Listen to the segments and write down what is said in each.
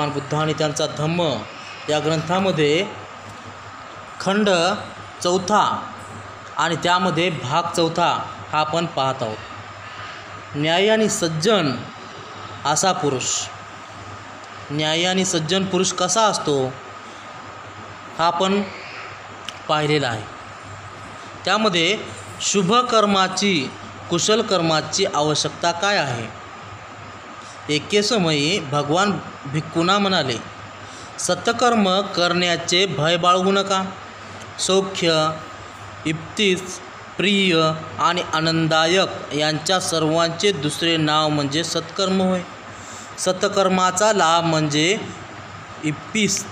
भगवान बुद्ध आणि त्यांचा धम्म या ग्रंथामध्ये खंड 4 आणि त्यामध्ये भाग 4 हा आपण पाहत आहोत। न्यायी आणि सज्जन असा पुरुष, न्यायी आणि सज्जन पुरुष कसा असतो हा आपण पाहिलेला आहे। त्यामध्ये शुभ कर्माची, कुशल कर्माची आवश्यकता काय आहे। एके समयी भगवान भिक्खूंना म्हणाले, सत्कर्म करण्याचे भय बाळगू नका। सौख्य, इप्सित, प्रिय आणि आनंददायक यांच्या सर्वांचे दुसरे नाव म्हणजे सत्कर्म होय। सत्कर्माचा लाभ म्हणजे इप्सित,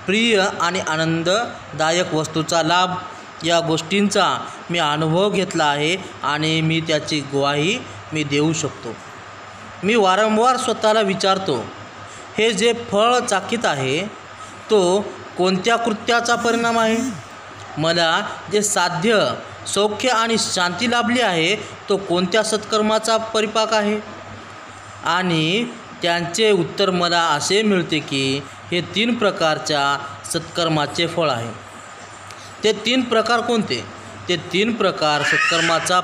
प्रिय आणि आनंददायक वस्तूचा लाभ। या गोष्टींचा मी अनुभव घेतला आहे आणि मी त्याची ग्वाही देऊ शकतो। मी वारंवार स्वतःला विचारतो, हे जे फळ चाकीत आहे तो कोणत्या कृत्याचा परिणाम आहे। मला जे साध्य, सौख्य आणि शांती लाभली आहे तो कोणत्या सत्कर्माचा परिपाक आहे। आणि त्यांचे उत्तर मला असे मिळते की हे 3 प्रकारच्या सत्कर्माचे फळ आहे। ते 3 प्रकार कोणते? ते 3 प्रकार सत्कर्माचा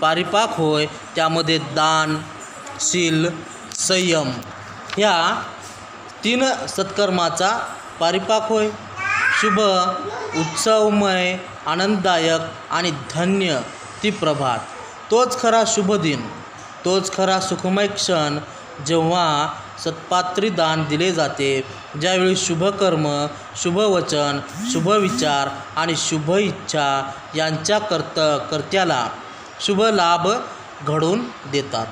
परिपाक होय। त्यामध्ये दान, शील, संयम ह्या 3 सत्कर्माचा परिपाक होय। शुभ, उत्सवमय, आनंददायक आणि धन्य ती प्रभात, तोच खरा शुभ दिन, तोच खरा सुखमय क्षण जेव्हा सत्पात्री दान दिले जाते, ज्यावेळी शुभ कर्म, शुभ वचन, शुभ विचार आणि शुभ इच्छा यांच्या कर्त्याला शुभ लाभ घडवून देतात।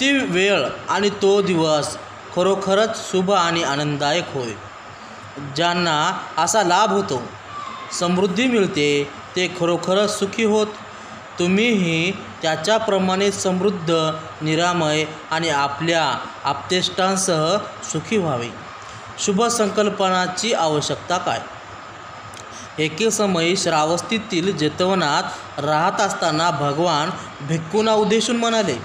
ती वेळ आणि तो दिवस खरोखरच शुभ आणि आनंददायक होय। ज्यांना असा लाभ होतो, समृद्धी मिळते, ते खरोखरच सुखी होत। तुम्हीही त्याच्याप्रमाणे समृद्ध, निरामय आणि आपल्या आप्तेष्टांसह सुखी व्हावे। शुभ संकल्पनाची आवश्यकता काय? एके समयी श्रावस्तीतील जेतवनात राहत असताना भगवान भिक्खूंना उद्देशून म्हणाले,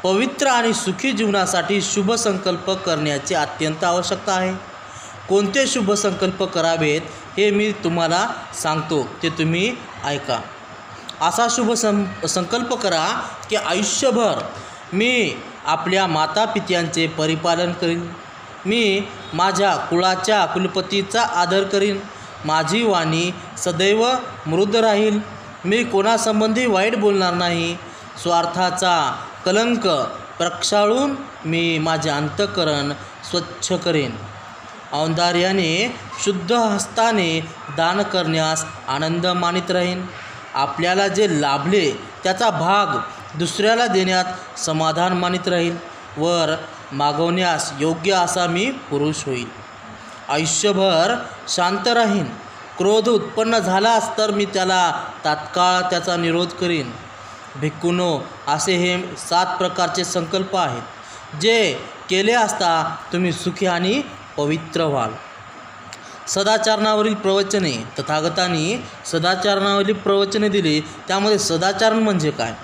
पवित्र आणि सुखी जीवनासाठी शुभ संकल्प करण्याची अत्यंत आवश्यकता आहे। कोणते शुभ संकल्प करावेत हे मी तुम्हाला सांगतो, ते तुम्ही ऐका। असा शुभ संकल्प करा की आयुष्यभर मी आपल्या मातापित्यांचे परिपालन करीन, मी माझ्या कुळाच्या कुलपतीचा आदर करीन, माझी वाणी सदैव मृद राहील, मी कोणासंबंधी वाईट बोलणार नाही, स्वार्थाचा कलंक प्रक्षाळून मी माझे अंतःकरण स्वच्छ करेन, औदार्याने शुद्ध हस्ताने दान करण्यास आनंद मानित राहीन, आपल्याला जे लाभले त्याचा भाग दुसऱ्याला देण्यात समाधान मानित राहील, वर मागवण्यास योग्य असा मी पुरुष होईल, आयुष्यभर शांत राहीन, क्रोध उत्पन्न झालाच तर मी त्याला तात्काळ त्याचा निरोध करीन। भिक्खूंनो, असे हे 7 प्रकारचे संकल्प आहेत जे केले असता तुम्ही सुखी आणि पवित्र व्हाल। सदाचरणावरील प्रवचने, तथागतांनी सदाचरणावरील प्रवचने दिली, त्यामध्ये सदाचरण म्हणजे काय?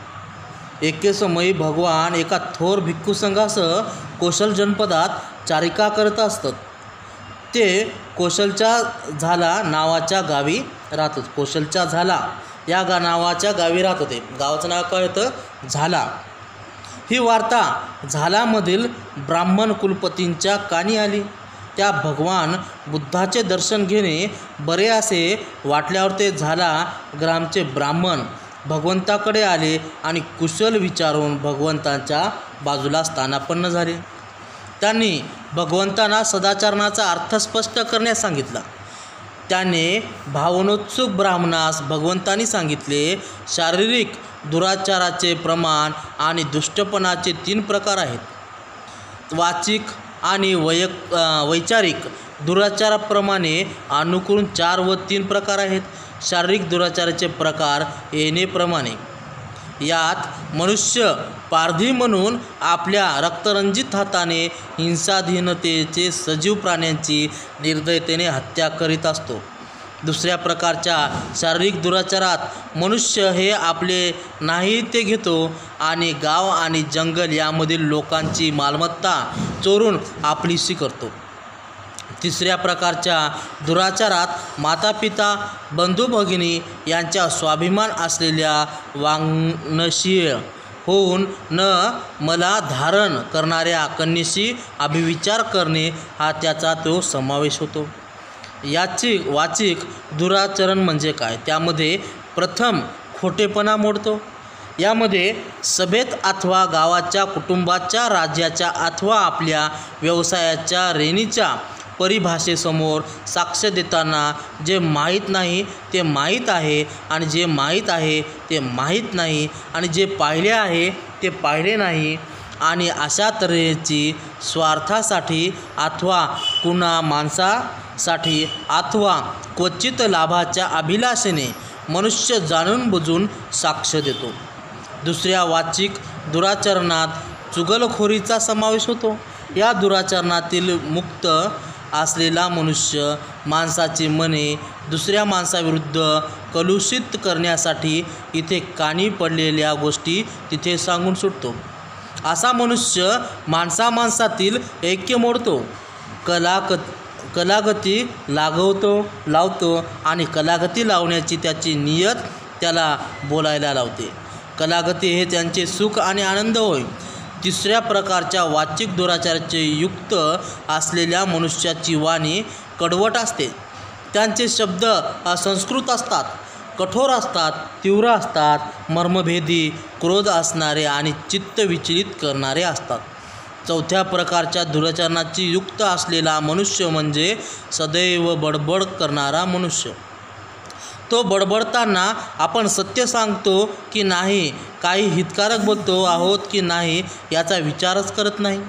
एके समयी भगवान एका थोर भिक्खू संघासह कोशल जनपदात चारिका करत असतात। ते कोशलच्या झाला नावाच्या गावी राहत होते। कोशलच्या झाला या नावाच्या गावी राहत होते। गावाचं नाव काय होतं? झाला। ही वार्ता झालामधील ब्राह्मण कुलपतींच्या कानी आली। त्या भगवान बुद्धाचे दर्शन घेणे बरे असे वाटल्यावर ते झाला ग्रामचे ब्राह्मण भगवंताकडे आले आणि कुशल विचारून भगवंतांच्या बाजूला स्थानापन्न झाले। त्यांनी भगवंतांना सदाचरणाचा अर्थ स्पष्ट करण्यास सांगितला। त्याने भावनोत्सुक ब्राह्मणास भगवंतांनी सांगितले, शारीरिक दुराचाराचे प्रमाण आणि दुष्टपणाचे 3 प्रकार आहेत। वाचिक आणि वैचारिक दुराचाराप्रमाणे अनुकूल 4 व 3 प्रकार आहेत। शारीरिक दुराचाराचे प्रकार येणेप्रमाणे, यात मनुष्य पारधी म्हणून आपल्या रक्तरंजित हाताने हिंसाधीनतेचे सजीव प्राण्यांची निर्दयतेने हत्या करीत असतो। दुसऱ्या प्रकारच्या शारीरिक दुराचारात मनुष्य हे आपले नाही ते घेतो आणि गाव आणि जंगल यामधील लोकांची मालमत्ता चोरून आपलीशी करतो. तिसऱ्या प्रकारच्या दुराचारात मातापिता बंधू भगिनी यांच्या स्वाभिमान असलेल्या वांगणशीय होऊन न मला धारण करणाऱ्या कन्येशी अभिविचार करणे हा त्याचा तो समावेश होतो. याची वाचिक दुराचरण म्हणजे काय? त्यामध्ये प्रथम खोटेपणा मोडतो. यामध्ये सभेत अथवा गावाच्या कुटुंबाच्या राज्याच्या अथवा आपल्या व्यवसायाच्या रेणीच्या परिभाषेसमोर साक्ष देताना जे माहीत नाही ते माहीत आहे आणि जे माहीत आहे ते माहीत नाही आणि जे पाहिले आहे ते पाहिले नाही आणि अशा तऱ्हेची स्वार्थासाठी अथवा कुणा माणसासाठी अथवा क्वचित लाभाच्या अभिलाषेने मनुष्य जाणून बुजून साक्ष देतो. दुसऱ्या वाचिक दुराचरणात चुगलखोरीचा समावेश होतो. या दुराचरणातील मुक्त असलेला मनुष्य माणसाची मने दुसऱ्या माणसाविरुद्ध कलुषित करण्यासाठी इथे कानी पडलेल्या गोष्टी तिथे सांगून सुटतो. असा मनुष्य माणसामाणसातील ऐक्य मोडतो. कलागती लावतो आणि कलागती लावण्याची त्याची नियत त्याला बोलायला लावते. कलागती हे त्यांचे सुख आणि आनंद होय. तिसऱ्या प्रकारच्या वाचिक दुराचाराचे युक्त असलेल्या मनुष्याची वाणी कडवट असते. त्यांचे शब्द असंस्कृत असतात, कठोर असतात, तीव्र असतात, मर्मभेदी, क्रोध असणारे आणि चित्त विचलित करणारे असतात. चौथ्या प्रकारच्या दुराचरणाची युक्त असलेला मनुष्य म्हणजे सदैव बडबड करणारा मनुष्य. तो बडबडताना आपण सत्य सांगतो की नाही, काही हितकारक बोलतो आहोत की नाही याचा विचारच करत नाही.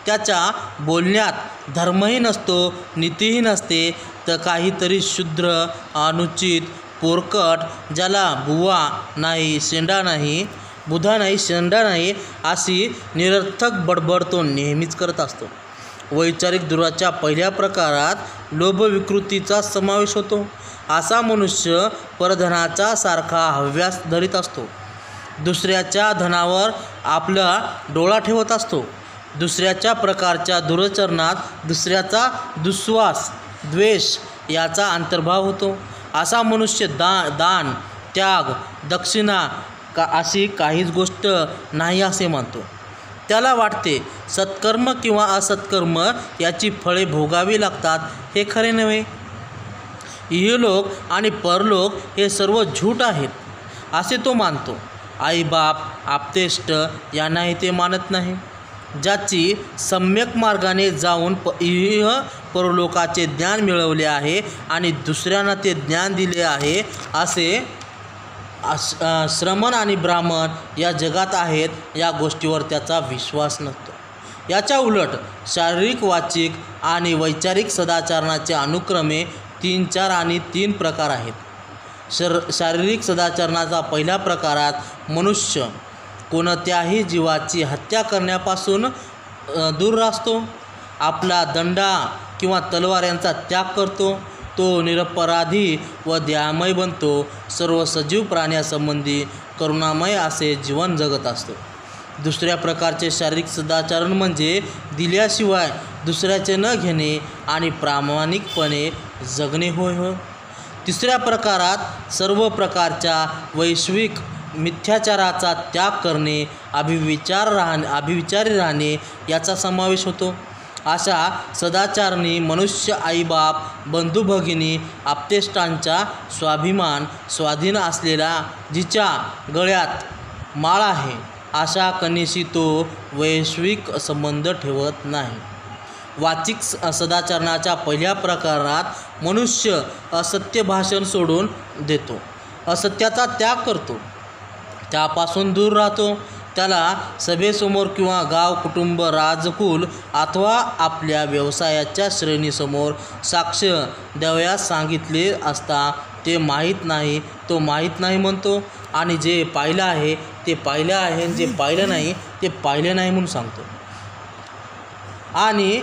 त्याच्या बोलण्यात धर्मही नसतो, नीतीही नसते, तर काहीतरी क्षुद्र, अनुचित, पोरकट, ज्याला बुवा नाही, शेंडा नाही, बुधा नाही, शेंडा नाही अशी निरर्थक बडबड तो नेहमीच करत असतो. वैचारिक दुराच्या पहिल्या प्रकारात लोभ विकृतीचा समावेश होतो. असा मनुष्य परधनाचा सारखा हव्यास धरीत असतो. दुसऱ्याच्या धनावर आपला डोळा ठेवत असतो. दुसऱ्याच्या प्रकारच्या दुराचरणात दुसऱ्याचा दुस्वास, द्वेष याचा अंतर्भाव होतो. असा मनुष्य दान, त्याग, दक्षिणा अशी काहीच गोष्ट नाही असे मानतो. त्याला वाटते सत्कर्म किंवा असत्कर्म याची फळे भोगावी लागतात हे खरे नव्हे. इहलोक आणि परलोक हे सर्व झूट आहेत असे तो मानतो. आईबाप, आप्तेष्ट यांनाही ते मानत नाही. ज्याची सम्यक मार्गाने जाऊन इह परलोकाचे ज्ञान मिळवले आहे आणि दुसऱ्यांना ते ज्ञान दिले आहे असे श्रमण आणि ब्राह्मण या जगात आहेत, या गोष्टीवर त्याचा विश्वास नसतो. याच्या उलट शारीरिक, वाचिक आणि वैचारिक सदाचरणाचे अनुक्रमे 3, 4 आणि 3 प्रकार आहेत. शारीरिक सदाचरणाचा पहिल्या प्रकारात मनुष्य कोणत्याही जीवाची हत्या करण्यापासून दूर राहतो. आपला दंडा किंवा तलवार यांचा त्याग करतो. तो निरपराधी व दयामय बनतो. सर्व सजीव प्राण्यासंबंधी करुणामय असे जीवन जगत असतो. दुसऱ्या प्रकारचे शारीरिक सदाचरण म्हणजे दिल्याशिवाय दुसऱ्याचे न घेणे आणि प्रामाणिकपणे जगणे होय. तिसऱ्या प्रकारात सर्व प्रकारच्या वैश्विक मिथ्याचाराचा त्याग करणे, अभिविचारी राहणे याचा समावेश होतो. अशा सदाचारणी मनुष्य आईबाप, बंधू भगिनी, आप्तेष्टांचा स्वाभिमान स्वाधीन असलेला, जिच्या गळ्यात माळ आहे अशा कन्येशी तो वैश्विक संबंध ठेवत नाही. वाचिक सदाचरणाच्या पहिल्या प्रकारात मनुष्य असत्य भाषण सोडून देतो, असत्याचा त्याग करतो, त्यापासून दूर राहतो. त्याला सभेसमोर किंवा गाव, कुटुंब, राजकुल अथवा आपल्या व्यवसायाच्या श्रेणीसमोर साक्ष द्यावयास सांगितले असता ते माहीत नाही, तो माहीत नाही म्हणतो आणि जे पाहिलं आहे ते पाहिलं आहे आणि जे पाहिलं नाही ते पाहिलं नाही म्हणून सांगतो. आणि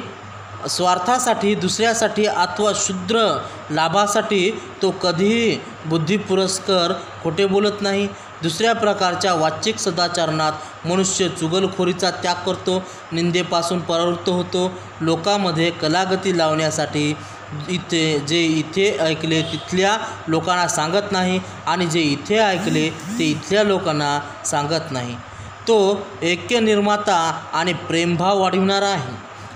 स्वार्थासाठी, दुसऱ्यासाठी अथवा क्षुद्र लाभासाठी तो कधीही बुद्धिपुरस्सर खोटे बोलत नाही. दुसऱ्या प्रकारच्या वाचिक सदाचरणात मनुष्य चुगलखोरीचा त्याग करतो, निंदेपासून परावृत्त होतो, लोकांमध्ये कलागती लावण्यासाठी जे इथे ऐकले तिथल्या लोकांना सांगत नाही आणि जे इथे ऐकले ते इथल्या लोकांना सांगत नाही. तो ऐक्य निर्माता आणि प्रेमभाव वाढविणारा आहे.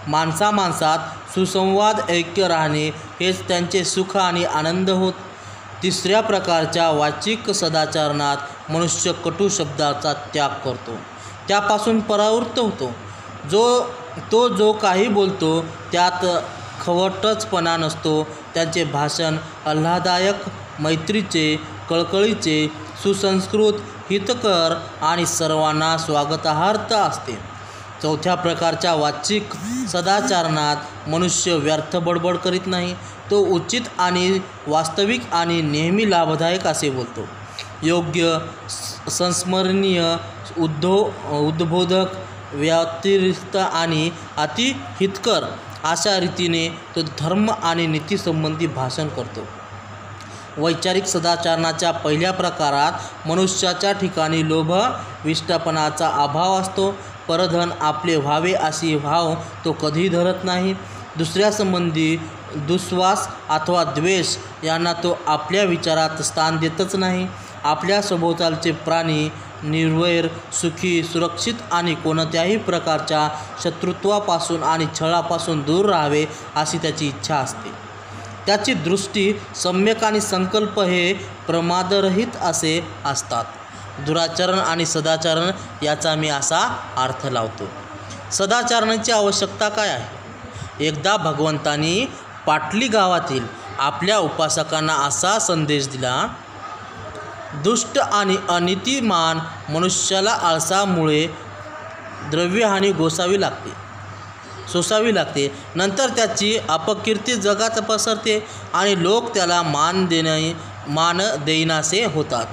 माणसामाणसात सुसंवाद ऐक्य राहणे हेच त्यांचे सुख आणि आनंद होत. तिसऱ्या प्रकारच्या वाचिक सदाचरणात मनुष्य कटू शब्दाचा त्याग करतो, त्यापासून परावृत्त होतो. जो काही बोलतो त्यात खवटचपणा नसतो. त्यांचे भाषण आल्हाददायक, मैत्रीचे, कळकळीचे, सुसंस्कृत, हितकर आणि सर्वांना स्वागतार्ह असते. चौथ्या प्रकारच्या वाचिक सदाचरणात मनुष्य व्यर्थ बडबड करीत नाही. तो उचित आणि वास्तविक आणि नेहमी लाभदायक असे बोलतो. योग्य, संस्मरणीय, उद्बोधक, व्यतिरिक्त आणि अतिहितकर अशा रीतीने तो धर्म आणि नीतीसंबंधी भाषण करतो. वैचारिक सदाचरणाच्या पहिल्या प्रकारात मनुष्याच्या ठिकाणी लोभ, विष्टपणाचा अभाव असतो. परधन आपले व्हावे अशी भाव तो कधीही धरत नाही. दुसऱ्यासंबंधी दुस्वास अथवा द्वेष यांना तो आपल्या विचारात स्थान देतच नाही. आपल्या सभोवतालचे प्राणी निर्वैर, सुखी, सुरक्षित आणि कोणत्याही प्रकारच्या शत्रुत्वापासून आणि छळापासून दूर राहावे अशी त्याची इच्छा असते. त्याची दृष्टी, सम्यक आणि संकल्प हे प्रमादरहित असे असतात. दुराचरण आणि सदाचरण याचा मी असा अर्थ लावतो. सदाचरणाची आवश्यकता काय आहे? एकदा भगवंतांनी पाटली गावातील आपल्या उपासकांना असा संदेश दिला, दुष्ट आणि अनीतिमान मनुष्याला आळसामुळे द्रव्यहानी सोसावी लागते. नंतर त्याची अपकीर्ती जगात पसरते आणि लोक त्याला मान देईनासे होतात.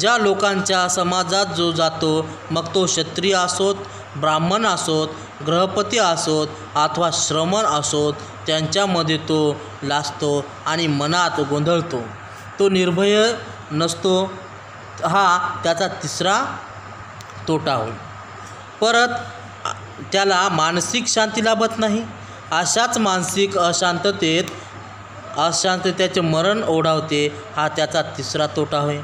ज्या लोकांच्या समाजात जो जातो, मग तो क्षत्रिय असोत, ब्राह्मण असोत, गृहपती असोत अथवा श्रमण असोत, त्यांच्यामध्ये तो लाजतो आणि मनात गोंधळतो. तो निर्भय नसतो. हा त्याचा तिसरा तोटा होईल. परत त्याला मानसिक शांती लाभत नाही. अशाच मानसिक अशांततेचे मरण ओढावते. हा त्याचा तिसरा तोटा होय.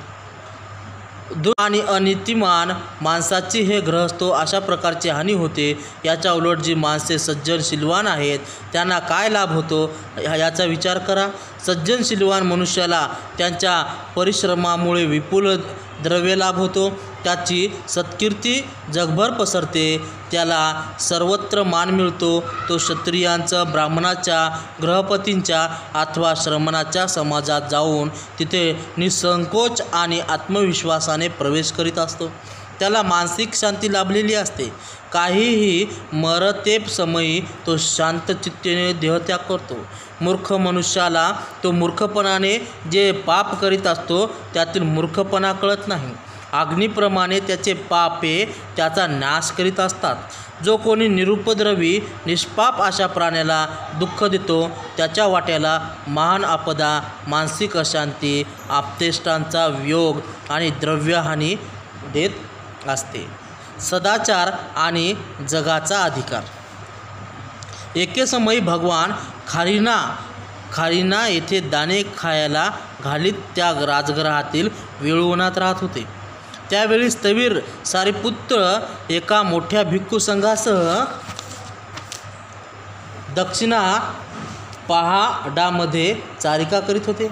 आणि अनीतिमान माणसाची हे ग्रहस्थो अशा प्रकारची हानी होते. याच्या उलट जी माणसे सज्जनशीलवान आहेत त्यांना काय लाभ होतो याचा विचार करा. सज्जनशीलवान मनुष्याला त्यांच्या परिश्रमामुळे विपुल द्रव्यलाभ होतो. त्याची सत्कीर्ती जगभर पसरते. त्याला सर्वत्र मान मिळतो. तो क्षत्रियांच्या, ब्राह्मणाच्या, गृहपतींच्या अथवा श्रमणाच्या समाजात जाऊन तिथे निसंकोच आणि आत्मविश्वासाने प्रवेश करीत असतो. त्याला मानसिक शांती लाभलेली असते. काहीही मरतेप समयी तो शांतचित्तेने देहत्याग करतो. मूर्ख मनुष्याला तो मूर्खपणाने जे पाप करीत असतो त्यातील मूर्खपणा कळत नाही. अग्नीप्रमाणे त्याचे पापे त्याचा नाश करीत असतात. जो कोणी निरुपद्रवी, निष्पाप अशा प्राण्याला दुःख देतो त्याच्या वाट्याला महान आपदा, मानसिक अशांती, आपतेष्टांचा वियोग आणि द्रव्यहानी देत असते. सदाचार आणि जगाचा अधिकार. एके समयी भगवान खारीना येथे दाणे खायला घालीत त्या राजगृहातील वेळुवनात राहत होते. त्यावेळी स्थविर सारिपुत्र एका मोठ्या भिक्खू संघासह दक्षिणा पहाडामध्ये चारिका करीत होते.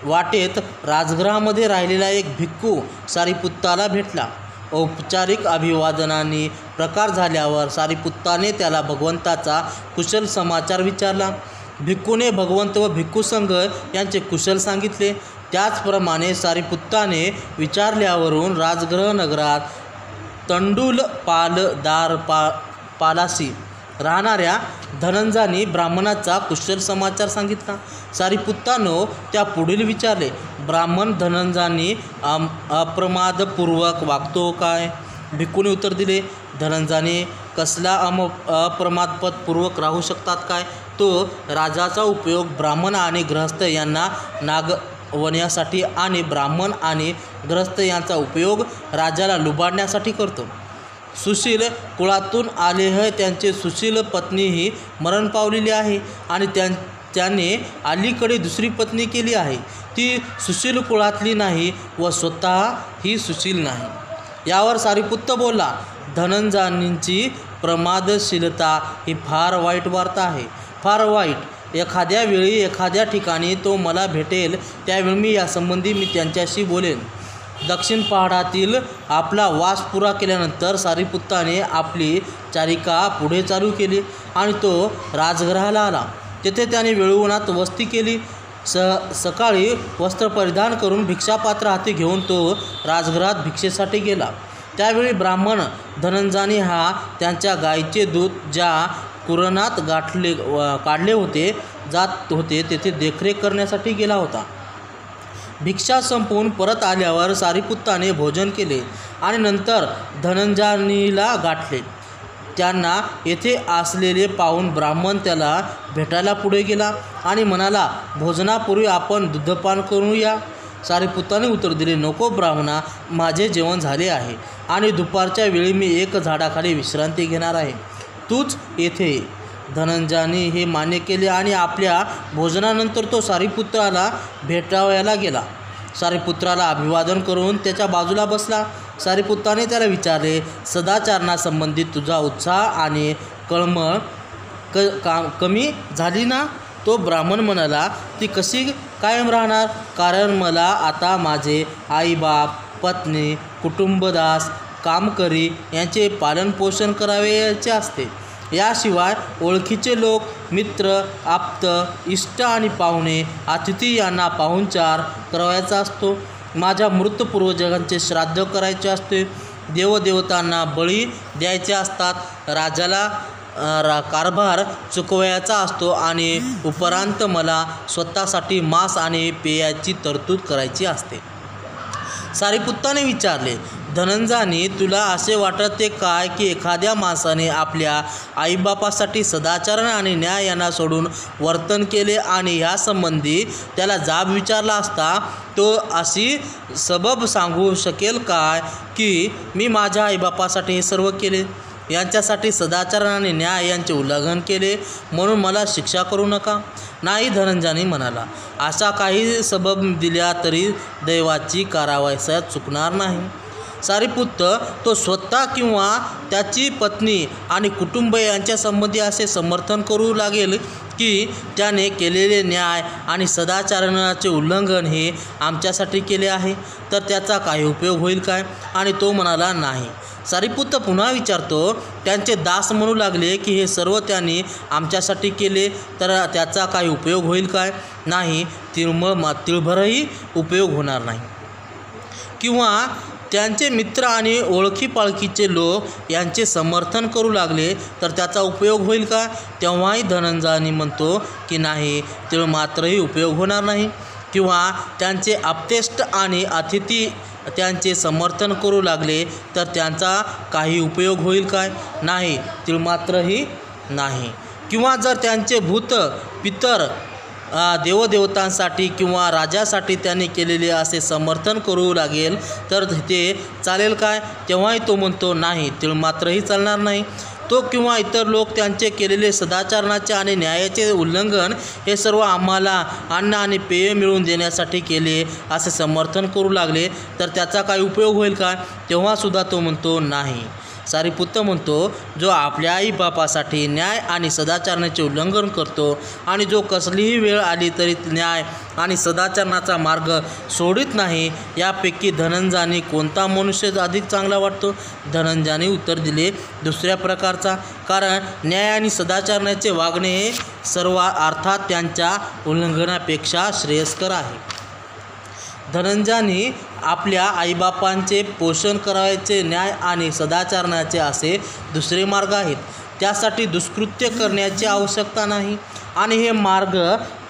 वाटेत राजगृहामध्ये राहिलेला एक भिक्खू सारिपुत्ताला भेटला. औपचारिक अभिवादनाने प्रकार झाल्यावर सारिपुत्ताने त्याला भगवंताचा कुशल समाचार विचारला. भिक्खूने भगवंत व भिक्खू संघ यांचे कुशल सांगितले. त्याचप्रमाणे सारिपुत्ताने विचारल्यावरून राजगृह नगरात पालासी राहणाऱ्या धनंजानी ब्राह्मणाचा कुशल समाचार सांगितला. सारिपुत्तानो त्या पुढील विचारले, ब्राह्मण धनंजानी अप्रमादपूर्वक वागतो काय? भिक्खूने उत्तर दिले, धनंजाने कसला अप्रमादपूर्वक राहू शकतात काय? तो राजाचा उपयोग ब्राह्मण आणि गृहस्थ यांना नागवण्यासाठी आणि ब्राह्मण आणि गृहस्थ यांचा उपयोग राजाला लुबाडण्यासाठी करतो. सुशील कुळातून आलेह त्यांची सुशील पत्नीही मरण पावलेली आहे आणि त्याने अलीकडे दुसरी पत्नी केली आहे. ती सुशील कुळातली नाही व स्वतः ही सुशील नाही. यावर सारिपुत्त बोलला, धनंजयाची प्रमादशीलता ही फार वाईट वार्ता आहे, फार वाईट. एखाद्या वेळी एखाद्या ठिकाणी तो मला भेटेल त्यावेळी मी यासंबंधी त्यांच्याशी बोलेन. दक्षिण पहाडातील आपला वास पुरा केल्यानंतर सारिपुत्ताने आपली चारिका पुढे चालू केली आणि तो राजगृहाला आला. तेथे त्याने वेळूवनात वस्ती केली. सकाळी वस्त्र परिधान करून भिक्षापात्र हाती घेऊन तो राजगृहात भिक्षेसाठी गेला. त्यावेळी ब्राह्मण धनंजयाने त्यांच्या गायीचे दूध ज्या कुरणात काढले जात होते तेथे देखरेख करण्यासाठी गेला होता. भिक्षा संपवून परत आल्यावर सारिपुत्ताने भोजन केले आणि नंतर धनंजयाला गाठले. त्यांना येथे असलेले पाहून ब्राह्मण त्याला भेटायला पुढे गेला आणि म्हणाला, भोजनापूर्वी आपण दुधपान करूया. सारिपुत्ताने उत्तर दिले, नको ब्राह्मणा, माझे जेवण झाले आहे आणि दुपारच्या वेळी मी एक झाडाखाली विश्रांती घेणार आहे. तूच येथे ये. धनंजयाने हे मान्य केले आणि आपल्या भोजनानंतर तो सारिपुत्राला भेटावयाला गेला. सारिपुत्राला अभिवादन करून त्याच्या बाजूला बसला. सारिपुत्ताने त्याला विचारले, सदाचारणासंबंधित तुझा उत्साह आणि कळमळ कमी झाली ना? तो ब्राह्मण म्हणाला, ती कशी कायम राहणार? कारण मला आता माझे आईबाप, पत्नी, कुटुंबदास, कामकरी यांचे पालनपोषण करावयाचे असते. याशिवाय ओळखीचे लोक, मित्र, आप्त, इष्ट आणि पाहुणे, अतिथी यांना पाहुणचार करावयाचा असतो. माझ्या मृत पूर्वजांचे श्राद्ध करायचे असते. देवदेवतांना बळी द्यायचे असतात. राजाला कारभार चुकवायचा असतो आणि उपरांत मला स्वतःसाठी मांस आणि पेयाची तरतूद करायची असते. सारिपुत्ताने विचारले, धनंजयाने, तुला असे वाटते काय की एखाद्या माणसाने आपल्या आईबापासाठी सदाचार आणि न्याय यांना सोडून वर्तन केले आणि ह्यासंबंधी त्याला जाब विचारला असता तो अशी सबब सांगू शकेल काय की मी माझ्या आईबापासाठी हे सर्व केले, यांच्यासाठी सदाचार आणि न्याय यांचे उल्लंघन केले म्हणून मला शिक्षा करू नका? नाही, धनंजयाने म्हणाला, अशा काही सबब दिल्या तरी दैवाची कारवाईत चुकणार नाही. सारिपुत्त तो स्वतः किंवा त्याची पत्नी आणि कुटुंब यांच्या संबंधी असे समर्थन करू लागेल की त्याने केलेले न्याय आणि सदाचाराचे उल्लंघन हे आमच्यासाठी केले आहे, तर त्याचा काही उपयोग होईल काय? आणि तो म्हणाला, नाही. सारिपुत्त पुन्हा विचारतो, त्यांचे दास म्हणू लागले की हे सर्व त्यांनी आमच्यासाठी केले, तर त्याचा काही उपयोग होईल काय? नाही, तिळभरही उपयोग होणार नाही. किंवा त्यांचे मित्र आणि ओळखीपाळखीचे लोक यांचे समर्थन करू लागले तर त्याचा उपयोग होईल का? तेव्हाही धनंजयाने म्हणतो की नाही, तिळ मात्रही उपयोग होणार नाही. किंवा त्यांचे आप्तेष्ट आणि अतिथी त्यांचे समर्थन करू लागले तर त्यांचा काही उपयोग होईल काय? नाही, तिळ मात्रही नाही. किंवा जर त्यांचे भूत पितर देवदेवतांसाठी किंवा राजासाठी त्यांनी केलेले असे समर्थन करू लागेल तर ते चालेल काय? तेव्हाही तो म्हणतो, नाही, तिळ मात्रही चालणार नाही. तो किंवा इतर लोक त्यांचे केलेले सदाचारणाचे आणि न्यायाचे उल्लंघन हे सर्व आम्हाला अन्न आणि पेय मिळवून देण्यासाठी केले असे समर्थन करू लागले तर त्याचा काही उपयोग होईल का? तेव्हासुद्धा तो म्हणतो, नाही. सारिपुत्त म्हणतो, जो आपल्या आईबापासाठी न्याय आणि सदाचारणाचे उल्लंघन करतो आणि जो कसलीही वेळ आली तरी न्याय आणि सदाचारणाचा मार्ग सोडित नाही, यापैकी धनंजयाने कोणता मनुष्य अधिक चांगला वाटतो? धनंजयाने उत्तर दिले, दुसऱ्या प्रकारचा. कारण न्याय आणि सदाचारणाचे वागणे हे सर्व अर्थात त्यांच्या उल्लंघनापेक्षा श्रेयस्कर आहे. धनंजयाने आपल्या आईबापांचे पोषण करायचे न्याय आणि सदाचारणाचे असे दुसरे मार्ग आहेत. त्यासाठी दुष्कृत्य करण्याची आवश्यकता नाही आणि हे मार्ग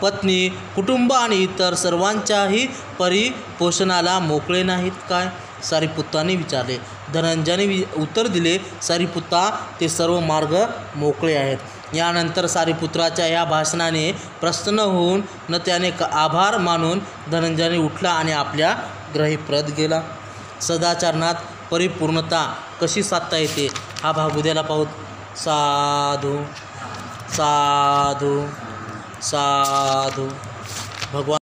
पत्नी, कुटुंब आणि इतर सर्वांच्याही परिपोषणाला मोकळे नाहीत काय? सारिपुत्ताने विचारले. धनंजयाने उत्तर दिले, सारिपुत्ता, ते सर्व मार्ग मोकळे आहेत. यानंतर सारिपुत्राच्या या भाषणाने प्रसन्न होऊन त्याने आभार मानून धनंजयाने उठला आणि आपल्या ग्रही परत गेला. सदाचरणात परिपूर्णता कशी साधता येते हा भाग उद्याला पाहू. साधू साधू साधू. भगवान